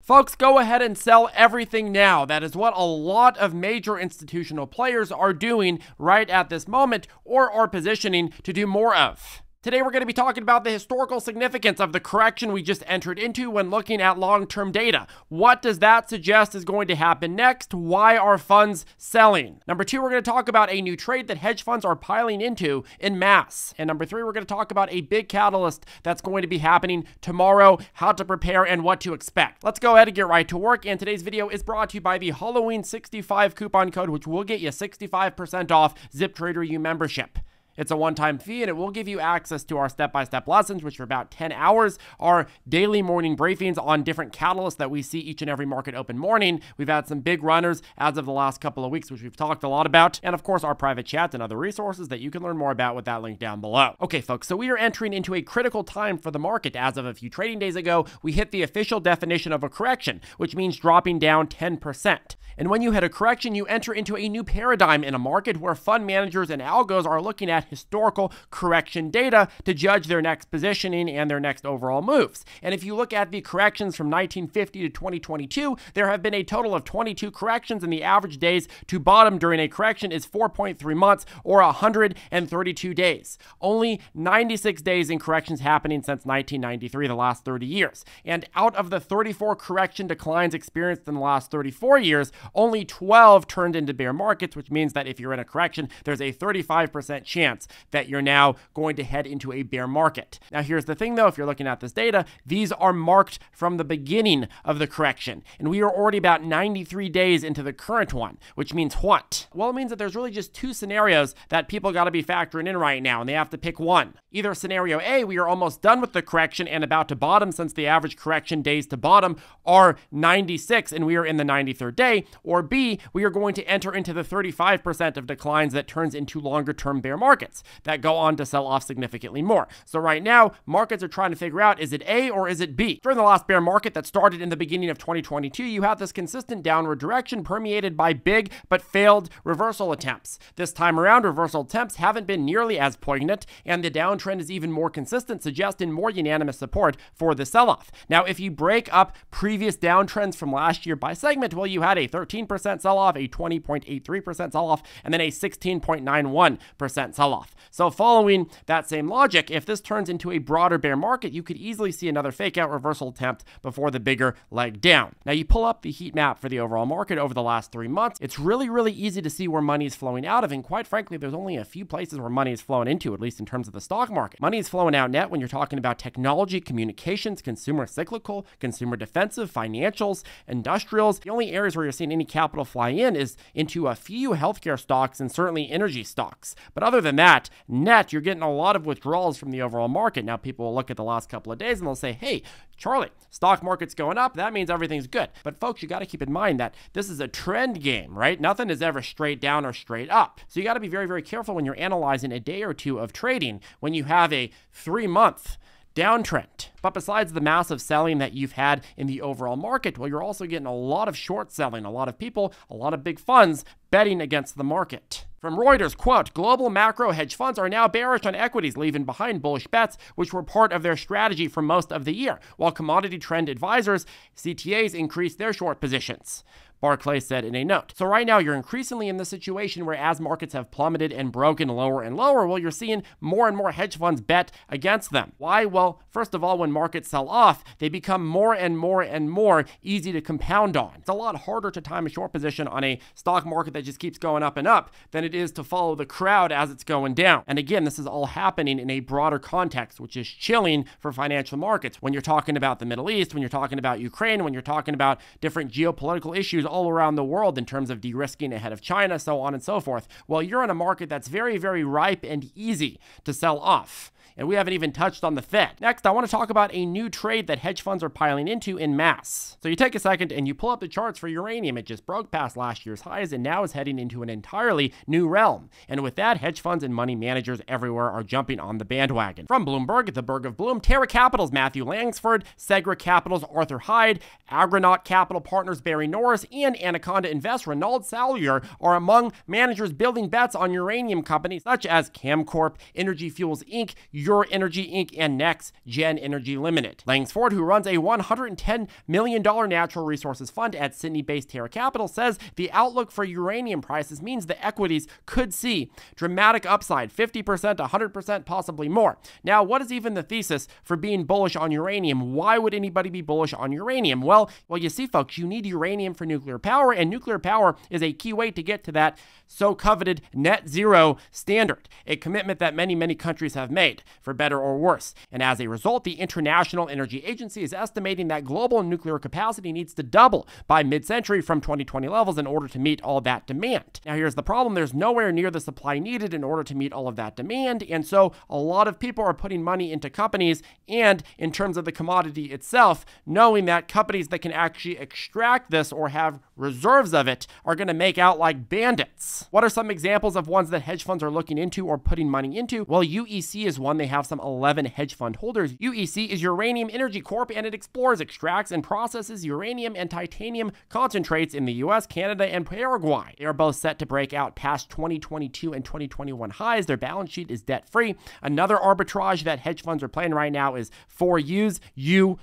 Folks, go ahead and sell everything now. That is what a lot of major institutional players are doing right at this moment, or are positioning to do more of. Today, we're going to be talking about the historical significance of the correction we just entered into when looking at long-term data. What does that suggest is going to happen next? Why are funds selling? Number two, we're going to talk about a new trade that hedge funds are piling into en masse. And number three, we're going to talk about a big catalyst that's going to be happening tomorrow, how to prepare and what to expect. Let's go ahead and get right to work. And today's video is brought to you by the Halloween 65 coupon code, which will get you 65% off ZipTrader U membership. It's a one-time fee, and it will give you access to our step-by-step lessons, which are about 10 hours, our daily morning briefings on different catalysts that we see each and every market open morning. We've had some big runners as of the last couple of weeks, which we've talked a lot about, and of course, our private chats and other resources that you can learn more about with that link down below. Okay, folks, so we are entering into a critical time for the market. As of a few trading days ago, we hit the official definition of a correction, which means dropping down 10%. And when you hit a correction, you enter into a new paradigm in a market where fund managers and algos are looking at historical correction data to judge their next positioning and their next overall moves. And if you look at the corrections from 1950 to 2022, there have been a total of 22 corrections, and the average days to bottom during a correction is 4.3 months or 132 days. Only 96 days in corrections happening since 1993, the last 30 years. And out of the 34 correction declines experienced in the last 34 years, only 12 turned into bear markets, which means that if you're in a correction, there's a 35% chance that you're now going to head into a bear market. Now, here's the thing, though. If you're looking at this data, these are marked from the beginning of the correction, and we are already about 93 days into the current one, which means what? Well, it means that there's really just two scenarios that people got to be factoring in right now, and they have to pick one. Either scenario A, we are almost done with the correction and about to bottom, since the average correction days to bottom are 96, and we are in the 93rd day, or B, we are going to enter into the 35% of declines that turns into longer-term bear markets that go on to sell off significantly more. So right now, markets are trying to figure out, is it A or is it B? During the last bear market that started in the beginning of 2022, you had this consistent downward direction permeated by big but failed reversal attempts. This time around, reversal attempts haven't been nearly as poignant, and the downtrend is even more consistent, suggesting more unanimous support for the sell-off. Now, if you break up previous downtrends from last year by segment, well, you had a 13% sell-off, a 20.83% sell-off, and then a 16.91% sell-off. So following that same logic, if this turns into a broader bear market, you could easily see another fake-out reversal attempt before the bigger leg down. Now, you pull up the heat map for the overall market over the last 3 months, it's really, really easy to see where money is flowing out of, and quite frankly, there's only a few places where money is flowing into, at least in terms of the stock market. Money is flowing out net when you're talking about technology, communications, consumer cyclical, consumer defensive, financials, industrials. The only areas where you're seeing any capital fly in is into a few healthcare stocks and certainly energy stocks. But other than that, net, you're getting a lot of withdrawals from the overall market. Now, people will look at the last couple of days and they'll say, hey, Charlie, stock market's going up. That means everything's good. But folks, you got to keep in mind that this is a trend game, right? Nothing is ever straight down or straight up. So you got to be very, very careful when you're analyzing a day or two of trading when you have a 3-month downtrend. But besides the massive selling that you've had in the overall market, well, you're also getting a lot of short selling, a lot of people, a lot of big funds betting against the market. From Reuters, quote, global macro hedge funds are now bearish on equities, leaving behind bullish bets, which were part of their strategy for most of the year, while commodity trend advisors, CTAs, increased their short positions. Barclays said in a note. So right now, you're increasingly in the situation where as markets have plummeted and broken lower and lower, well, you're seeing more and more hedge funds bet against them. Why? Well, first of all, when markets sell off, they become more and more and more easy to compound on. It's a lot harder to time a short position on a stock market that just keeps going up and up than it is to follow the crowd as it's going down. And again, this is all happening in a broader context, which is chilling for financial markets. When you're talking about the Middle East, when you're talking about Ukraine, when you're talking about different geopolitical issues all around the world in terms of de-risking ahead of China, so on and so forth, well, you're in a market that's very, very ripe and easy to sell off. And we haven't even touched on the Fed. Next, I want to talk about a new trade that hedge funds are piling into en masse. So you take a second and you pull up the charts for uranium. It just broke past last year's highs and now is heading into an entirely new realm. And with that, hedge funds and money managers everywhere are jumping on the bandwagon. From Bloomberg, the Berg of Bloom, Terra Capital's Matthew Langsford, Segra Capital's Arthur Hyde, Agronaut Capital Partners Barry Norris, and Anaconda Invest Renaud Sallier are among managers building bets on uranium companies such as Camcorp, Energy Fuels Inc., Your Energy Inc., and Next Gen Energy Limited. Langsford, who runs a $110 million natural resources fund at Sydney-based Terra Capital, says the outlook for uranium prices means the equities could see dramatic upside, 50%, 100%, possibly more. Now, what is even the thesis for being bullish on uranium? Why would anybody be bullish on uranium? Well, you see, folks, you need uranium for nuclear power, and nuclear power is a key way to get to that so coveted net zero standard, a commitment that many, many countries have made, for better or worse. And as a result, the International Energy Agency is estimating that global nuclear capacity needs to double by mid-century from 2020 levels in order to meet all that demand. Now, here's the problem. There's nowhere near the supply needed in order to meet all of that demand, and so a lot of people are putting money into companies and in terms of the commodity itself, knowing that companies that can actually extract this or have reserves of it are going to make out like bandits. What are some examples of ones that hedge funds are looking into or putting money into? Well, UEC is one. They have some 11 hedge fund holders. UEC is Uranium Energy Corp, and it explores, extracts, and processes uranium and titanium concentrates in the US, Canada, and Paraguay. They are both set to break out past 2022 and 2021 highs. Their balance sheet is debt-free. Another arbitrage that hedge funds are playing right now is 4U's, U,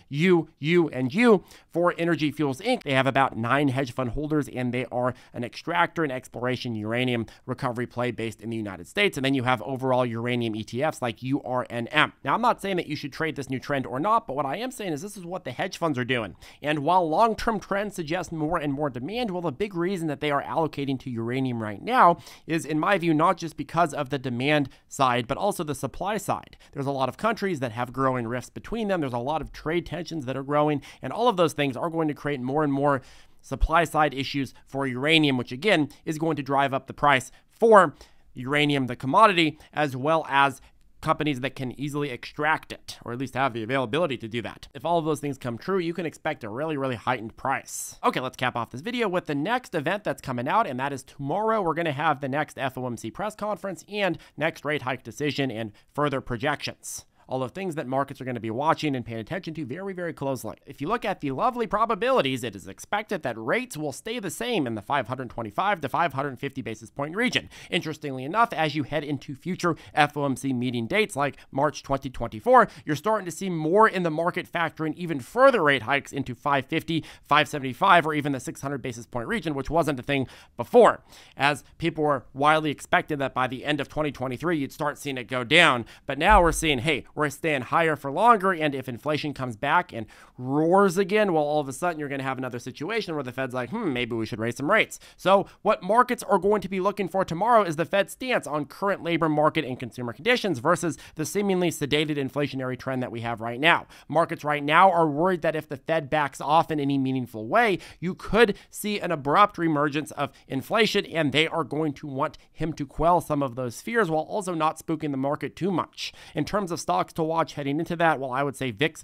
and U. For Energy Fuels Inc., they have about 9 hedge fund holders, and they are an extractor and exploration uranium recovery play based in the United States. And then you have overall uranium ETFs like URNM. Now, I'm not saying that you should trade this new trend or not, but what I am saying is this is what the hedge funds are doing. And while long-term trends suggest more and more demand, well, the big reason that they are allocating to uranium right now is, in my view, not just because of the demand side, but also the supply side. There's a lot of countries that have growing rifts between them. There's a lot of trade tensions that are growing, and all of those things are going to create more and more supply side issues for uranium, which again is going to drive up the price for uranium, the commodity, as well as companies that can easily extract it, or at least have the availability to do that. If all of those things come true, you can expect a really, really heightened price. Okay, let's cap off this video with the next event that's coming out, and that is tomorrow. We're going to have the next FOMC press conference and next rate hike decision and further projections. All of things that markets are going to be watching and paying attention to very, very closely. If you look at the lovely probabilities, it is expected that rates will stay the same in the 525 to 550 basis point region. Interestingly enough, as you head into future FOMC meeting dates like March 2024, you're starting to see more in the market factoring even further rate hikes into 550, 575, or even the 600 basis point region, which wasn't a thing before, as people were widely expected that by the end of 2023, you'd start seeing it go down. But now we're seeing, hey, we're staying higher for longer, and if inflation comes back and roars again, well, all of a sudden you're going to have another situation where the Fed's like, maybe we should raise some rates. So what markets are going to be looking for tomorrow is the Fed's stance on current labor market and consumer conditions versus the seemingly sedated inflationary trend that we have right now. Markets right now are worried that if the Fed backs off in any meaningful way, you could see an abrupt reemergence of inflation, and they are going to want him to quell some of those fears while also not spooking the market too much. In terms of stocks to watch heading into that, well, I would say VIX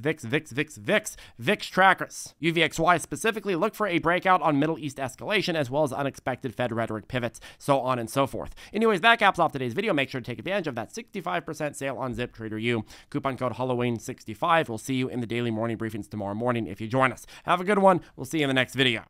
trackers. UVXY specifically, look for a breakout on Middle East escalation as well as unexpected Fed rhetoric pivots, so on and so forth. Anyways, that caps off today's video. Make sure to take advantage of that 65% sale on ZipTrader U. Coupon code Halloween65. We'll see you in the daily morning briefings tomorrow morning if you join us. Have a good one. We'll see you in the next video.